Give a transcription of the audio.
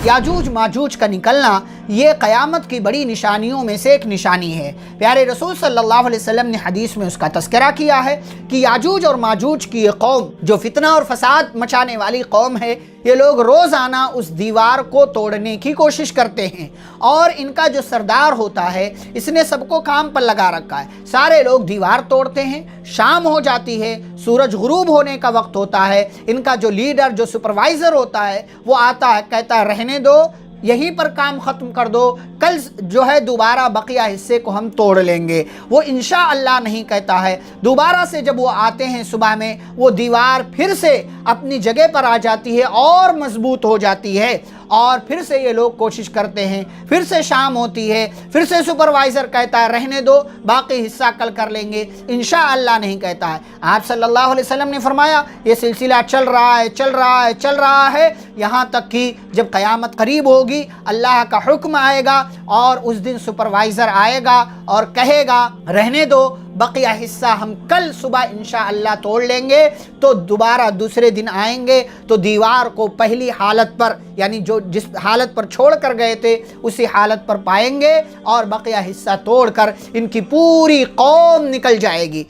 याजूज माजूज का निकलना ये क़यामत की बड़ी निशानियों में से एक निशानी है। प्यारे रसूल सल्लल्लाहु अलैहि वसल्लम ने हदीस में उसका तज़किरा किया है कि याजूज और माजूज की ये कौम जो फितना और फसाद मचाने वाली कौम है, ये लोग रोज़ाना उस दीवार को तोड़ने की कोशिश करते हैं और इनका जो सरदार होता है इसने सबको काम पर लगा रखा है। सारे लोग दीवार तोड़ते हैं, शाम हो जाती है, सूरज गुरूब होने का वक्त होता है, इनका जो लीडर जो सुपरवाइज़र होता है वो आता है, कहता है रहने दो, यहीं पर काम ख़त्म कर दो, कल जो है दोबारा बकिया हिस्से को हम तोड़ लेंगे। वो इंशा अल्लाह नहीं कहता है। दोबारा से जब वो आते हैं सुबह में, वो दीवार फिर से अपनी जगह पर आ जाती है और मजबूत हो जाती है और फिर से ये लोग कोशिश करते हैं, फिर से शाम होती है, फिर से सुपरवाइज़र कहता है रहने दो, बाकी हिस्सा कल कर लेंगे, इंशा अल्लाह नहीं कहता है। आप सल्लल्लाहु अलैहि वसल्लम ने फरमाया ये सिलसिला चल रहा है, चल रहा है, चल रहा है, यहाँ तक कि जब क़यामत करीब होगी, अल्लाह का हुक्म आएगा और उस दिन सुपरवाइज़र आएगा और कहेगा रहने दो, बकिया हिस्सा हम कल सुबह इंशा अल्लाह तोड़ लेंगे। तो दोबारा दूसरे दिन आएंगे तो दीवार को पहली हालत पर, यानी जो जिस हालत पर छोड़ कर गए थे उसी हालत पर पाएंगे और बकिया हिस्सा तोड़कर इनकी पूरी कौम निकल जाएगी।